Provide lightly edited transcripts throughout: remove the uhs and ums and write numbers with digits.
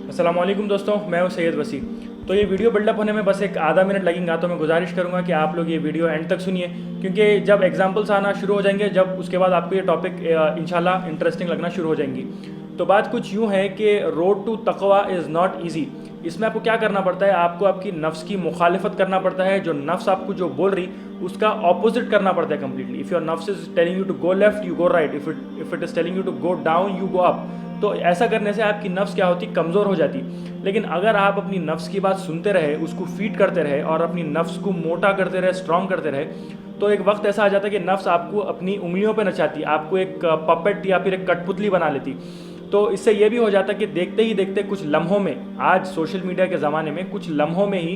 अस्सलामुअलैकुम दोस्तों, मैं हूं सैयद वसी। तो ये वीडियो बिल्डअप होने में बस एक आधा मिनट लगेगा, तो मैं गुजारिश करूंगा कि आप लोग ये वीडियो एंड तक सुनिए, क्योंकि जब एग्जांपल्स आना शुरू हो जाएंगे, जब उसके बाद आपको ये टॉपिक इंशाल्लाह इंटरेस्टिंग लगना शुरू हो जाएंगी। तो बात कुछ यूँ है कि रोड टू तकवा इज़ नॉट ईजी। इसमें आपको क्या करना पड़ता है, आपको आपकी नफ्स की मुखालिफत करना पड़ता है। जो नफ्स आपको जो बोल रही उसका ऑपोजिट करना पड़ता है कम्प्लीटली। इफ़ योर नफ्स is telling you to go left, you go right. If it is telling you to go down, you go up. तो ऐसा करने से आपकी नफ्स क्या होती, कमज़ोर हो जाती। लेकिन अगर आप अपनी नफ्स की बात सुनते रहे, उसको फीड करते रहे और अपनी नफ्स को मोटा करते रहे, स्ट्रॉन्ग करते रहे, तो एक वक्त ऐसा आ जाता है कि नफ्स आपको अपनी उंगलियों पे नचाती, आपको एक पपेट या फिर एक कठपुतली बना लेती। तो इससे ये भी हो जाता है कि देखते ही देखते कुछ लम्हों में, आज सोशल मीडिया के ज़माने में कुछ लम्हों में ही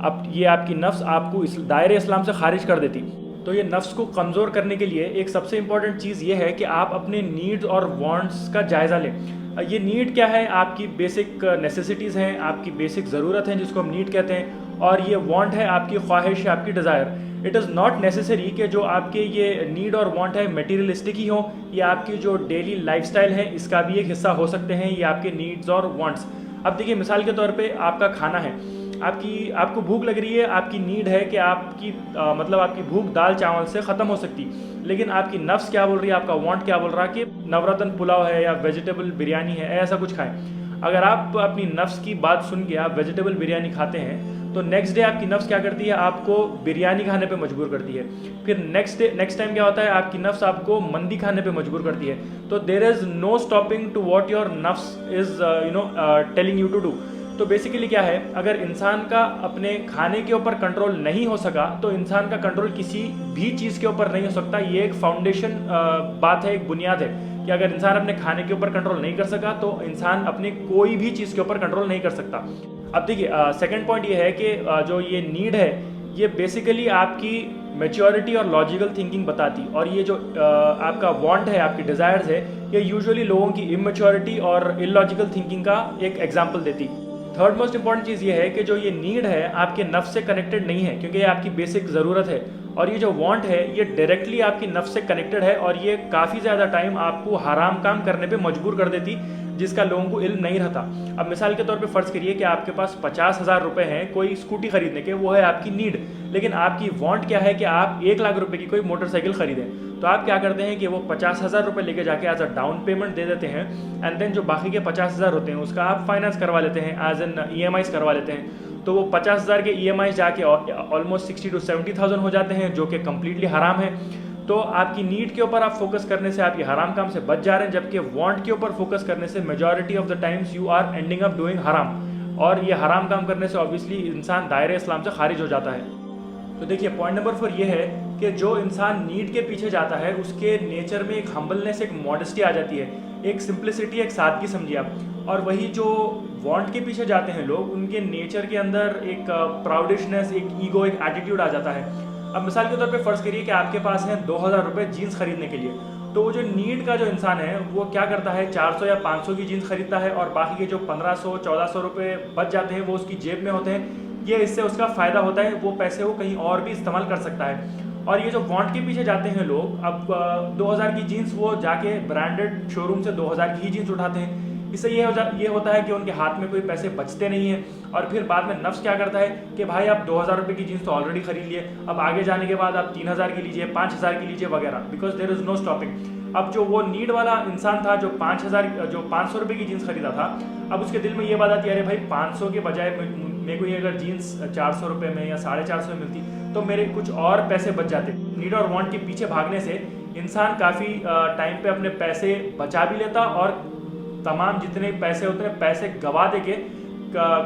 अब ये आपकी नफ्स आपको इस दायरे इस्लाम से खारिज कर देती। तो ये नफ्स को कमज़ोर करने के लिए एक सबसे इम्पॉर्टेंट चीज़ ये है कि आप अपने नीड्स और वांट्स का जायज़ा लें। ये नीड क्या है, आपकी बेसिक नेसेसिटीज़ हैं, आपकी बेसिक ज़रूरत हैं जिसको हम नीड कहते हैं, और ये वांट है आपकी ख्वाहिश है, आपकी desire. It is not necessary कि जो आपके ये नीड और वांट है मटेरियलिस्टिक ही हो, ये आपकी जो डेली लाइफस्टाइल है इसका भी एक हिस्सा हो सकते हैं, ये आपके नीड्स और वांट्स। अब देखिए, मिसाल के तौर पे आपका खाना है, आपको भूख लग रही है, आपकी नीड है कि मतलब आपकी भूख दाल चावल से ख़त्म हो सकती, लेकिन आपकी नफ्स क्या बोल रही है, आपका वांट क्या बोल रहा है कि नवरत्न पुलाव है या वेजिटेबल बिरयानी है, ऐसा कुछ खाएं। अगर आप अपनी नफ्स की बात सुन के आप वेजिटेबल बिरयानी खाते हैं, तो नेक्स्ट डे आपकी नफ्स क्या करती है, आपको बिरयानी खाने पे मजबूर करती है। फिर नेक्स्ट टाइम क्या होता है, आपकी नफ्स आपको मंदी खाने पे मजबूर करती है। तो there is no stopping to what your नफ्स is telling you to do. तो बेसिकली क्या है, अगर इंसान का अपने खाने के ऊपर कंट्रोल नहीं हो सका, तो इंसान का कंट्रोल किसी भी चीज़ के ऊपर नहीं हो सकता। ये एक फाउंडेशन बात है, एक बुनियाद है कि अगर इंसान अपने खाने के ऊपर कंट्रोल नहीं कर सका, तो इंसान अपने कोई भी चीज़ के ऊपर कंट्रोल नहीं कर सकता। अब देखिए, सेकंड पॉइंट ये है कि जो ये नीड है, ये बेसिकली आपकी मेच्योरिटी और लॉजिकल थिंकिंग बताती, और ये जो आपका वांट है, आपकी डिज़ायर्स है, ये यूजुअली लोगों की इमेच्योरिटी और इलॉजिकल थिंकिंग का एक एग्जाम्पल देती। थर्ड मोस्ट इंपॉर्टेंट चीज़ ये है कि जो ये नीड है आपके नफ्स से कनेक्टेड नहीं है, क्योंकि ये आपकी बेसिक ज़रूरत है, और ये जो वांट है ये डायरेक्टली आपकी नफ्स से कनेक्टेड है, और ये काफ़ी ज़्यादा टाइम आपको हराम काम करने पे मजबूर कर देती, जिसका लोगों को इल्म नहीं रहता। अब मिसाल के तौर पे फ़र्ज़ करिए कि आपके पास 50,000 रुपये हैं कोई स्कूटी ख़रीदने के, वो है आपकी नीड, लेकिन आपकी वांट क्या है कि आप 1,00,000 रुपये की कोई मोटरसाइकिल ख़रीदें। तो आप क्या करते हैं कि वो 50,000 रुपये लेके जाके एज अ डाउन पेमेंट दे देते हैं, एंड देन जो बाकी के 50,000 होते हैं उसका आप फाइनेंस करवा लेते हैं, एज एन EMIs करवा लेते हैं। तो वो 50,000 के EMIs जाके ऑलमोस्ट 60 to 70,000 हो जाते हैं, जो कि कम्प्लीटली हराम है। तो आपकी नीड के ऊपर आप फोकस करने से आप ये हराम काम से बच जा रहे हैं, जबकि वांट के ऊपर फोकस करने से majority of the times you are ending up doing हराम, और ये हराम काम करने से ऑब्वियसली इंसान दायरे इस्लाम से खारिज हो जाता है। तो देखिए, पॉइंट नंबर 4 ये है कि जो इंसान नीड के पीछे जाता है उसके नेचर में एक हम्बलनेस, एक मॉडेस्टी आ जाती है, एक सिंप्लिसिटी, एक सादगी समझिए आप। और वही जो वांट के पीछे जाते हैं लोग, उनके नेचर के अंदर एक प्राउडिशनेस, एक ईगो, एक एटीट्यूड आ जाता है। अब मिसाल के तौर पे फ़र्ज़ करिए कि आपके पास हैं 2,000 रुपये जीन्स खरीदने के लिए, तो वो जो नीड का जो इंसान है वो क्या करता है, 400 या 500 की जीन्स खरीदता है, और बाकी के जो 1,500-1,400 रुपये बच जाते हैं वो उसकी जेब में होते हैं। ये इससे उसका फ़ायदा होता है, वो पैसे वो कहीं और भी इस्तेमाल कर सकता है। और ये जो वांट के पीछे जाते हैं लोग, अब 2,000 की जीन्स वो जाके ब्रांडेड शोरूम से 2,000 की ही जीन्स उठाते हैं। इससे ये होता है कि उनके हाथ में कोई पैसे बचते नहीं हैं, और फिर बाद में नफ्स क्या करता है कि भाई आप 2,000 रुपये की जीन्स तो ऑलरेडी खरीद लिए, अब आगे जाने के बाद आप 3,000 की लीजिए, 5,000 की लीजिए वगैरह, because there is no stopping. अब जो वो नीड वाला इंसान था जो 500 रुपये की जीन्स खरीदा था, अब उसके दिल में ये बात आती है, अरे भाई 500 के बजाय मेरे को ये अगर जीन्स 400 रुपये में या 450 में मिलती तो मेरे कुछ और पैसे बच जाते। नीड और वांट के पीछे भागने से इंसान काफ़ी टाइम पे अपने पैसे बचा भी लेता, और तमाम जितने पैसे उतने पैसे गवा दे के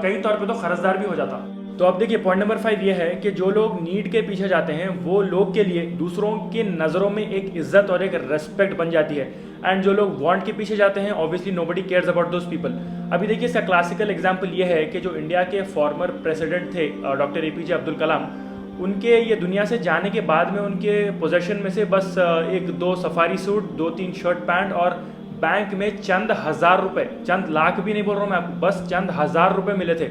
कई तौर पे तो कर्जदार भी हो जाता। तो अब देखिए, पॉइंट नंबर 5 ये है कि जो लोग नीड के पीछे जाते हैं वो लोग के लिए दूसरों के नज़रों में एक इज्जत और एक रेस्पेक्ट बन जाती है, एंड जो लोग वांट के पीछे जाते हैं obviously nobody cares about those people. अभी देखिए, इसका क्लासिकल एग्जांपल ये है कि जो इंडिया के फॉर्मर प्रेसिडेंट थे डॉक्टर APJ अब्दुल कलाम, उनके ये दुनिया से जाने के बाद में उनके पोजेशन में से बस 1-2 सफारी सूट, 2-3 शर्ट पैंट, और बैंक में चंद हज़ार रुपये, चंद लाख भी नहीं बोल रहा हूँ मैं आपको, बस चंद हज़ार रुपये मिले थे।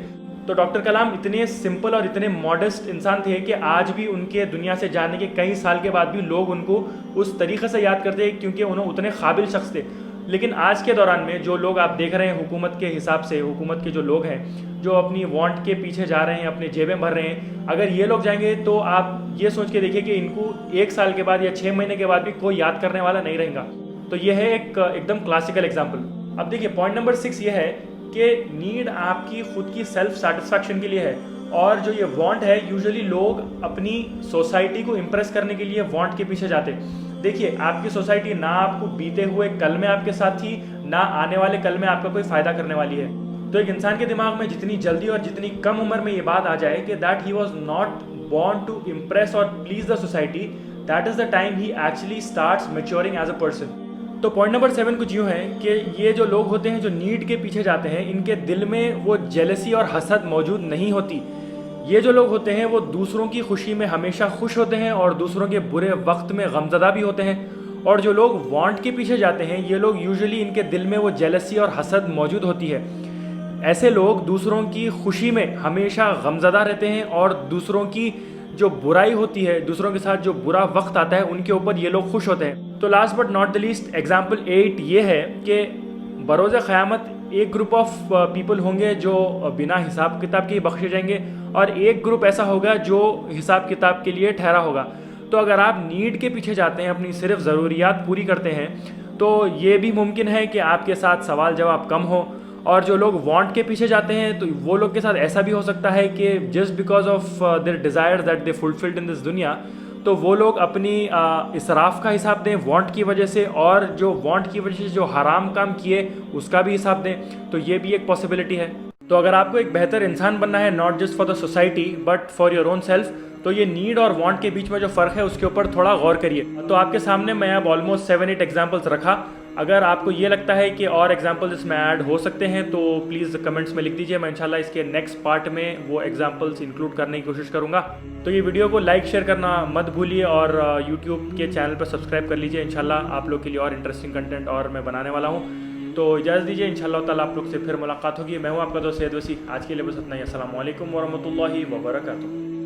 तो डॉक्टर कलाम इतने सिंपल और इतने मॉडेस्ट इंसान थे कि आज भी उनके दुनिया से जाने के कई साल के बाद भी लोग उनको उस तरीके से याद करते हैं, क्योंकि उन्होंने उतने काबिल शख्स थे। लेकिन आज के दौरान में जो लोग आप देख रहे हैं हुकूमत के हिसाब से, हुकूमत के जो लोग हैं जो अपनी वांट के पीछे जा रहे हैं, अपने जेबें भर रहे हैं, अगर ये लोग जाएंगे तो आप ये सोच के देखिए कि इनको 1 साल के बाद या 6 महीने के बाद भी कोई याद करने वाला नहीं रहेगा। तो ये है एक एकदम क्लासिकल एग्जाम्पल। अब देखिए पॉइंट नंबर 6 ये है कि नीड आपकी खुद की सेल्फ सेटिस्फैक्शन के लिए है, और जो ये वांट है यूजुअली लोग अपनी सोसाइटी को इम्प्रेस करने के लिए वांट के पीछे जाते हैं। देखिए आपकी सोसाइटी ना आपको बीते हुए कल में आपके साथ थी, ना आने वाले कल में आपका कोई फायदा करने वाली है। तो एक इंसान के दिमाग में जितनी जल्दी और जितनी कम उम्र में ये बात आ जाए कि that he was not born to impress और please the society, that is the time he actually starts maturing as a person. तो पॉइंट नंबर 7 कुछ यूँ है कि ये जो लोग होते हैं जो नीड के पीछे जाते हैं, इनके दिल में वो जेलसी और हसद मौजूद नहीं होती। ये जो लोग होते हैं वो दूसरों की खुशी में हमेशा खुश होते हैं और दूसरों के बुरे वक्त में गमज़दा भी होते हैं। और जो लोग वांट के पीछे जाते हैं ये लोग यूजुअली इनके दिल में वो जेलसी और हसद मौजूद होती है। ऐसे लोग दूसरों की खुशी में हमेशा गमज़दा रहते हैं और दूसरों की जो बुराई होती है, दूसरों के साथ जो बुरा वक्त आता है, उनके ऊपर ये लोग खुश होते हैं। तो last but not the least example 8 ये है कि बरोज़ क़यामत एक ग्रुप ऑफ पीपल होंगे जो बिना हिसाब किताब के ही बख्शे जाएंगे, और एक ग्रुप ऐसा होगा जो हिसाब किताब के लिए ठहरा होगा। तो अगर आप नीड के पीछे जाते हैं, अपनी सिर्फ ज़रूरियात पूरी करते हैं, तो ये भी मुमकिन है कि आपके साथ सवाल जवाब कम हो। और जो लोग वांट के पीछे जाते हैं तो वो लोग के साथ ऐसा भी हो सकता है कि just because of their desire that they fulfilled in this दुनिया, तो वो लोग अपनी इसराफ का हिसाब दें वांट की वजह से, और जो वांट की वजह से जो हराम काम किए उसका भी हिसाब दें। तो ये भी एक पॉसिबिलिटी है। तो अगर आपको एक बेहतर इंसान बनना है, not just for the society but for your own self, तो ये नीड और वांट के बीच में जो फ़र्क है उसके ऊपर थोड़ा गौर करिए। तो आपके सामने मैं अब ऑलमोस्ट 7-8 एग्जाम्पल्स रखा। अगर आपको ये लगता है कि और एग्जाम्पल्स इसमें ऐड हो सकते हैं तो प्लीज़ कमेंट्स में लिख दीजिए। मैं इंशाल्लाह इसके नेक्स्ट पार्ट में वो एग्जाम्पल्स इंक्लूड करने की कोशिश करूँगा। तो ये वीडियो को लाइक शेयर करना मत भूलिए और यूट्यूब के चैनल पर सब्सक्राइब कर लीजिए। इंशाल्लाह आप लोग के लिए और इंटरेस्टिंग कंटेंट और मैं बनाने वाला हूँ। तो इजाज़त दीजिए, इंशाल्लाह ताला आप लोग से फिर मुलाकात होगी। मैं हूँ आपका दोस्त सैयद वसी। आज के लिए बस इतना ही। अस्सलाम वालेकुम वरहमतुल्लाहि वबरकातुहू।